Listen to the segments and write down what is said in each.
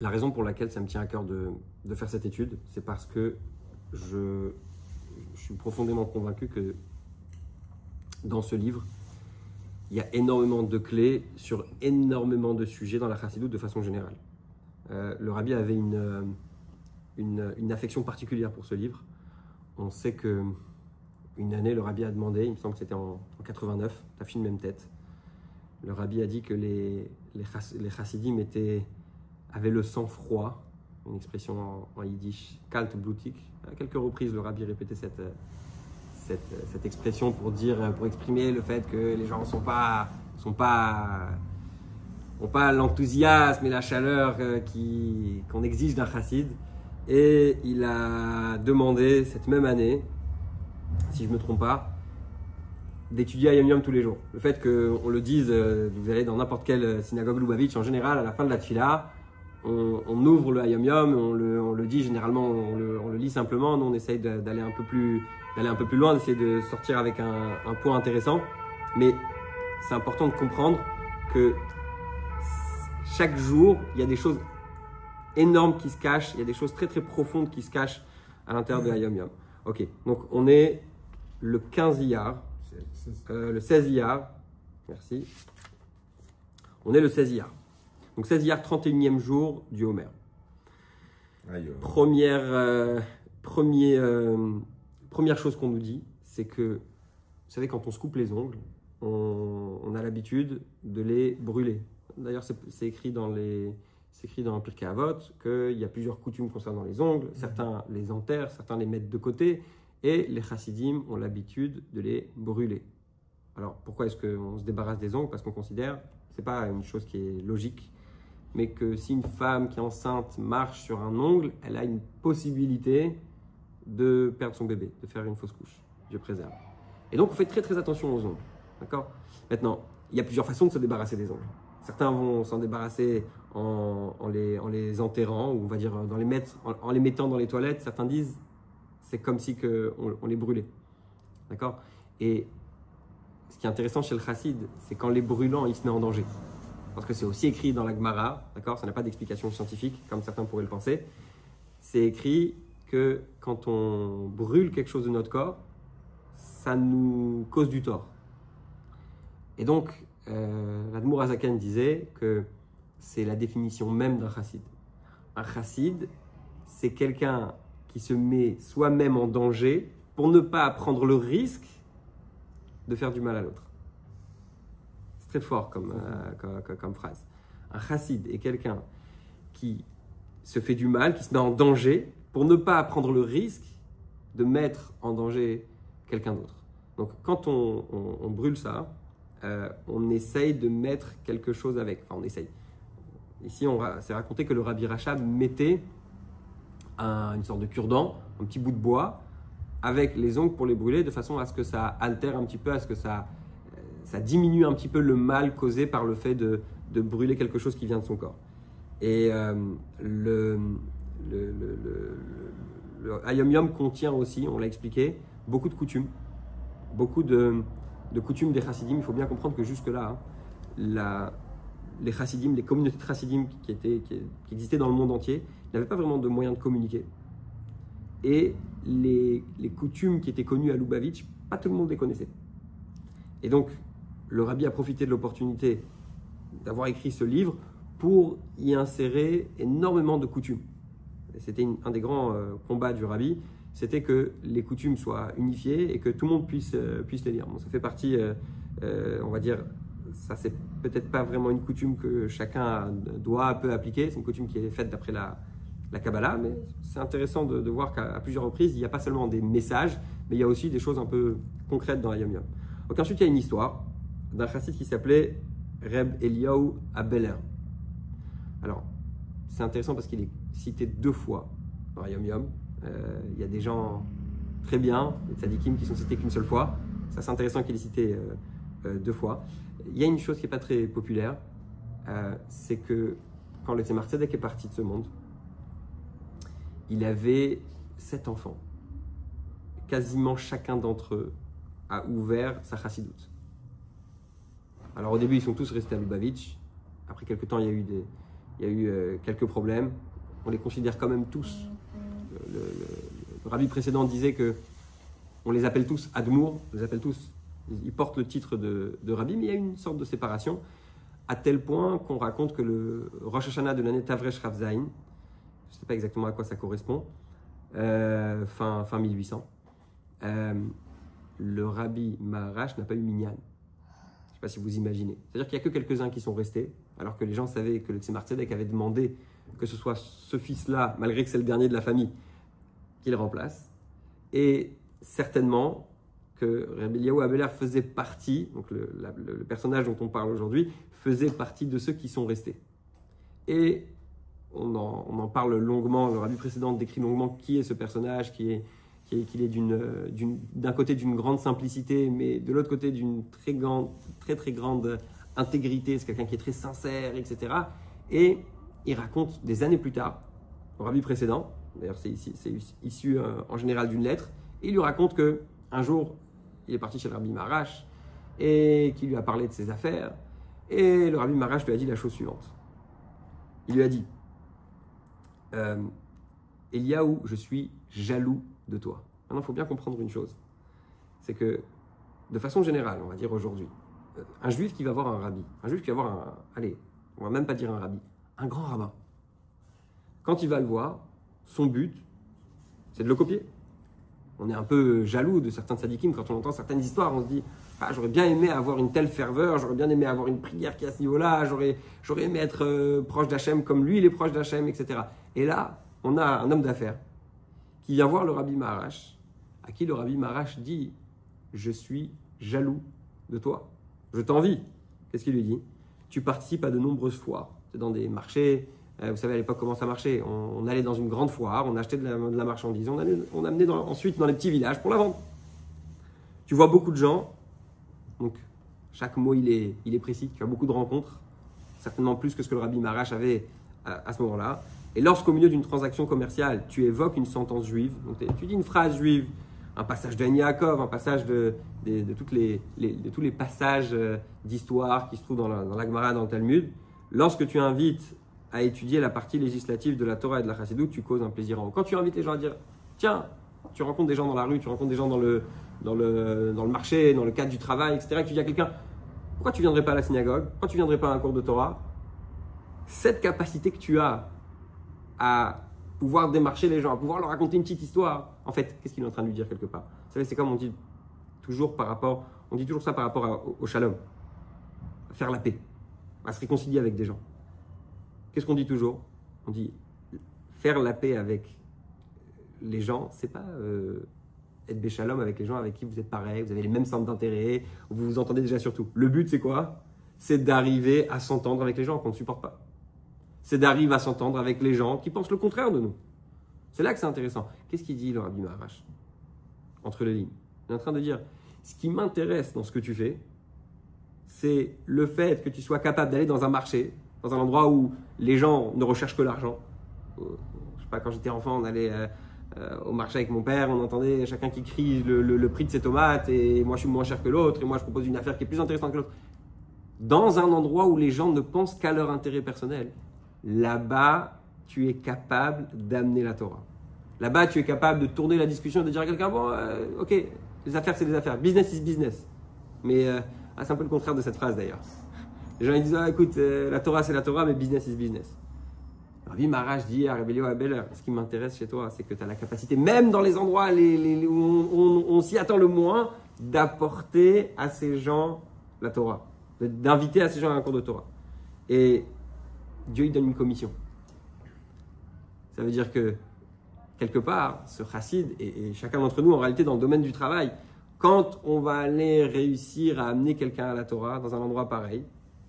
La raison pour laquelle ça me tient à cœur de faire cette étude, c'est parce que je suis profondément convaincu que dans ce livre, il y a énormément de clés sur énormément de sujets dans la chassidoute de façon générale. Le rabbi avait une affection particulière pour ce livre. On sait que une année, le rabbi a demandé, il me semble que c'était en 89, Tafshin même tête. Le rabbi a dit que les chassidim avaient le sang froid, une expression en yiddish, kalt blutig. À quelques reprises, le rabbi répétait cette expression pour exprimer le fait que les gens n'ont pas l'enthousiasme et la chaleur qu'on exige d'un chassid. Et il a demandé cette même année, si je ne me trompe pas, d'étudier Hayom Yom tous les jours. Le fait qu'on le dise, vous allez dans n'importe quelle synagogue Lubavitch, en général, à la fin de la tfila, on ouvre le Hayom Yom, on le dit généralement, on le lit simplement. Nous, on essaye d'aller un peu plus loin, d'essayer de sortir avec un point intéressant. Mais c'est important de comprendre que chaque jour, il y a des choses énormes qui se cachent, il y a des choses très très profondes qui se cachent à l'intérieur de Hayom Yom. Ok, donc on est le 15 Iyar, le 16 Iyar, merci. On est le 16 Iyar. Donc 16 Iyar, 31e jour du Homer. Première chose qu'on nous dit, c'est que, vous savez, quand on se coupe les ongles, on a l'habitude de les brûler. D'ailleurs, c'est écrit dans Pirkei Avot qu'il y a plusieurs coutumes concernant les ongles. Certains les enterrent, certains les mettent de côté. Et les chassidim ont l'habitude de les brûler. Alors, pourquoi est-ce qu'on se débarrasse des ongles? Parce qu'on considère, ce n'est pas une chose qui est logique, mais que si une femme qui est enceinte marche sur un ongle, elle a une possibilité de perdre son bébé, de faire une fausse couche. Dieu préserve. Et donc, on fait très très attention aux ongles. D'accord? Maintenant, il y a plusieurs façons de se débarrasser des ongles. Certains vont s'en débarrasser en les enterrant, ou on va dire en les mettant dans les toilettes. Certains disent c'est comme si on les brûlait. D'accord? Et ce qui est intéressant chez le chassid, c'est qu'en les brûlant, il se met en danger. Parce que c'est aussi écrit dans la Gemara, d'accord? Ça n'a pas d'explication scientifique, comme certains pourraient le penser. C'est écrit que quand on brûle quelque chose de notre corps, ça nous cause du tort. Et donc, l'Admour Hazaken disait que c'est la définition même d'un chassid. Un chassid, c'est quelqu'un qui se met soi-même en danger pour ne pas prendre le risque de faire du mal à l'autre. C'est très fort comme phrase. Un chassid est quelqu'un qui se fait du mal, qui se met en danger pour ne pas prendre le risque de mettre en danger quelqu'un d'autre. Donc quand on brûle ça, on essaye de mettre quelque chose avec. Enfin, on essaye. Ici, c'est raconté que le Rabbi Rachab mettait une sorte de cure-dent, un petit bout de bois, avec les ongles pour les brûler, de façon à ce que ça altère un petit peu, à ce que ça diminue un petit peu le mal causé par le fait de brûler quelque chose qui vient de son corps. Et le Hayom Yom contient aussi, on l'a expliqué, beaucoup de coutumes. Beaucoup de coutumes des chassidim. Il faut bien comprendre que jusque-là, les chassidim, les communautés de chassidim qui existaient dans le monde entier, n'avaient pas vraiment de moyens de communiquer. Et les coutumes qui étaient connues à Lubavitch, pas tout le monde les connaissait. Et donc, le rabbi a profité de l'opportunité d'avoir écrit ce livre pour y insérer énormément de coutumes. Et c'était un des grands combats du rabbi, c'était que les coutumes soient unifiées et que tout le monde puisse les lire. Bon, ça fait partie, on va dire, ça c'est peut-être pas vraiment une coutume que chacun peut appliquer, c'est une coutume qui est faite d'après la Kabbalah, mais c'est intéressant de voir qu'à plusieurs reprises, il n'y a pas seulement des messages, mais il y a aussi des choses un peu concrètes dans Hayom Yom. Donc ensuite, il y a une histoire d'un chassid qui s'appelait Reb Eliyahu Abeler. Alors, c'est intéressant parce qu'il est cité 2 fois dans Hayom Yom. Il y a des gens très bien, des tzadikim qui sont cités qu'une seule fois. Ça, c'est intéressant qu'il est cité 2 fois. Il y a une chose qui n'est pas très populaire, c'est que quand le Tzemar Tzedek est parti de ce monde, il avait 7 enfants. Quasiment chacun d'entre eux a ouvert sa chassidoute. Alors au début, ils sont tous restés à Lubavitch. Après quelques temps, il y a eu il y a eu quelques problèmes. On les considère quand même tous. Le rabbi précédent disait que on les appelle tous Admour, on les appelle tous, ils portent le titre de rabbi, mais il y a une sorte de séparation, à tel point qu'on raconte que le Rosh Hashanah de l'année Tavresh Rav Zayin, je ne sais pas exactement à quoi ça correspond, fin 1800, le rabbi Maharash n'a pas eu minyan. Je ne sais pas si vous imaginez. C'est-à-dire qu'il n'y a que quelques-uns qui sont restés, alors que les gens savaient que le Tzemar Tzedek avait demandé que ce soit ce fils-là, malgré que c'est le dernier de la famille, qu'il remplace. Et certainement que Rabbi Eliyahu Abeler faisait partie, donc le personnage dont on parle aujourd'hui, faisait partie de ceux qui sont restés. Et on en parle longuement, le rabbi précédent décrit longuement qui est ce personnage, qu'il est d'un côté d'une grande simplicité, mais de l'autre côté d'une très grande intégrité, c'est quelqu'un qui est très sincère, etc. Et il raconte des années plus tard, au rabbi précédent, d'ailleurs c'est issu en général d'une lettre, et il lui raconte qu'un jour, il est parti chez le rabbi Maharash, et qu'il lui a parlé de ses affaires, et le rabbi Maharash lui a dit la chose suivante. Il lui a dit, Eliyahu, je suis jaloux de toi. Maintenant, il faut bien comprendre une chose. C'est que, de façon générale, on va dire aujourd'hui, un juif qui va voir un rabbi, un juif qui va voir allez, on va même pas dire un rabbi, un grand rabbin. Quand il va le voir, son but, c'est de le copier. On est un peu jaloux de certains tzadikim quand on entend certaines histoires. On se dit, ah, j'aurais bien aimé avoir une telle ferveur, j'aurais bien aimé avoir une prière qui est à ce niveau-là, j'aurais aimé être proche d'Hachem comme lui, il est proche d'Hachem, etc. Et là, on a un homme d'affaires qui vient voir le rabbi Maharash, à qui le rabbi Maharash dit, je suis jaloux de toi, je t'envie. Qu'est-ce qu'il lui dit? Tu participes à de nombreuses foires, c'est dans des marchés. Vous savez à l'époque comment ça marchait. On allait dans une grande foire, on achetait de la marchandise, on amenait ensuite dans les petits villages pour la vendre. Tu vois beaucoup de gens, donc chaque mot il est précis, tu as beaucoup de rencontres, certainement plus que ce que le rabbi Maharash avait à ce moment-là. Et lorsqu'au milieu d'une transaction commerciale, tu évoques une sentence juive, donc tu dis une phrase juive, un passage de Yaakov, un passage de tous les passages d'histoire qui se trouvent dans la Gemara, dans le Talmud, lorsque tu invites à étudier la partie législative de la Torah et de la Chassidoute, tu causes un plaisir en haut. Quand tu invites les gens à dire, tiens, tu rencontres des gens dans la rue, tu rencontres des gens dans le marché, dans le cadre du travail, etc., et que tu dis à quelqu'un, pourquoi tu ne viendrais pas à la synagogue? Pourquoi tu ne viendrais pas à un cours de Torah? Cette capacité que tu as à pouvoir démarcher les gens, à pouvoir leur raconter une petite histoire, en fait, qu'est-ce qu'il est en train de lui dire quelque part? Vous savez, c'est comme on dit toujours ça par rapport au shalom, à faire la paix, à se réconcilier avec des gens. Qu'est-ce qu'on dit toujours? On dit faire la paix avec les gens, c'est pas être béchalom avec les gens avec qui vous êtes pareil, vous avez les mêmes centres d'intérêt, vous vous entendez déjà sur tout. Le but, c'est quoi? C'est d'arriver à s'entendre avec les gens qu'on ne supporte pas. C'est d'arriver à s'entendre avec les gens qui pensent le contraire de nous. C'est là que c'est intéressant. Qu'est-ce qu'il dit le rabbi Maharash? Entre les lignes. Il est en train de dire, ce qui m'intéresse dans ce que tu fais, c'est le fait que tu sois capable d'aller dans un marché, dans un endroit où les gens ne recherchent que l'argent. Je sais pas, quand j'étais enfant, on allait au marché avec mon père, on entendait chacun qui crie le prix de ses tomates, et moi je suis moins cher que l'autre, et moi je propose une affaire qui est plus intéressante que l'autre. Dans un endroit où les gens ne pensent qu'à leur intérêt personnel, là-bas, tu es capable d'amener la Torah. Là-bas, tu es capable de tourner la discussion et de dire à quelqu'un, bon, ok, les affaires, c'est des affaires. Business is business. Mais c'est un peu le contraire de cette phrase d'ailleurs. Les gens ils disent, écoute, la Torah, c'est la Torah, mais business is business. Rabbi Maharash dit à Rabbi Eliyahu Abeler, ce qui m'intéresse chez toi, c'est que tu as la capacité, même dans les endroits où on s'y attend le moins, d'apporter à ces gens la Torah, d'inviter à ces gens à un cours de Torah. Et Dieu, il donne une commission. Ça veut dire que, quelque part, ce chassid, et chacun d'entre nous, en réalité, dans le domaine du travail, quand on va aller réussir à amener quelqu'un à la Torah dans un endroit pareil,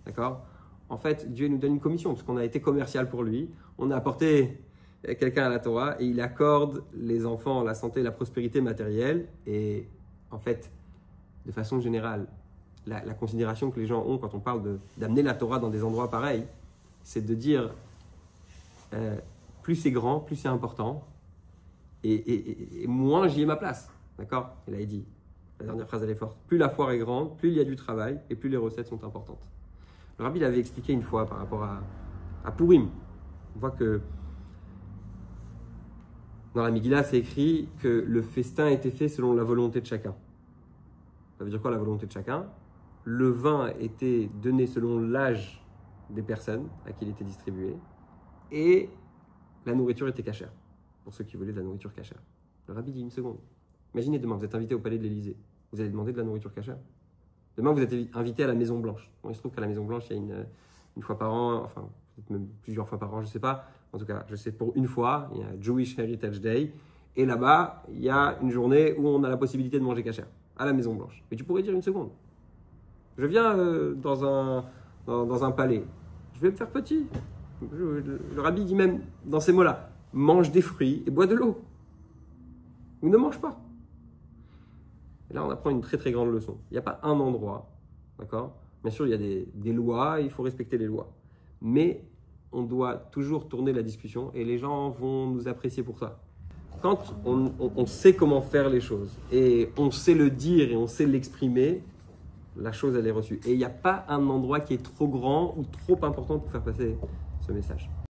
d'accord? En fait, Dieu nous donne une commission, parce qu'on a été commercial pour lui, on a apporté quelqu'un à la Torah, et il accorde les enfants la santé, la prospérité matérielle, et en fait, de façon générale, la considération que les gens ont quand on parle d'amener la Torah dans des endroits pareils, c'est de dire plus c'est grand, plus c'est important, et moins j'y ai ma place. D'accord? Et là, il dit, la dernière phrase elle est forte, plus la foire est grande, plus il y a du travail, et plus les recettes sont importantes. Le rabbi l'avait expliqué une fois par rapport à à Purim. On voit que dans la Megillah, c'est écrit que le festin a été fait selon la volonté de chacun. Ça veut dire quoi la volonté de chacun? Le vin a été donné selon l'âge des personnes à qui il était distribué et la nourriture était cachère, pour ceux qui voulaient de la nourriture cachère. Le rabbi dit une seconde. Imaginez demain, vous êtes invité au palais de l'Élysée. Vous allez demander de la nourriture cachère. Demain, vous êtes invité à la Maison Blanche. Bon, il se trouve qu'à la Maison Blanche, il y a une fois par an, enfin, peut-être même plusieurs fois par an, je ne sais pas. En tout cas, je sais pour une fois, il y a Jewish Heritage Day. Et là-bas, il y a une journée où on a la possibilité de manger cachère, à la Maison Blanche. Mais tu pourrais dire une seconde. Je viens dans un palais. Je vais me faire petit. Le rabbi dit même dans ces mots-là, mange des fruits et bois de l'eau. Ou ne mange pas. Et là, on apprend une très très grande leçon. Il n'y a pas un endroit, d'accord? Bien sûr, il y a des lois, il faut respecter les lois. Mais on doit toujours tourner la discussion et les gens vont nous apprécier pour ça. Quand on sait comment faire les choses et on sait le dire et on sait l'exprimer, la chose elle est reçue. Et il n'y a pas un endroit qui est trop grand ou trop important pour faire passer ce message.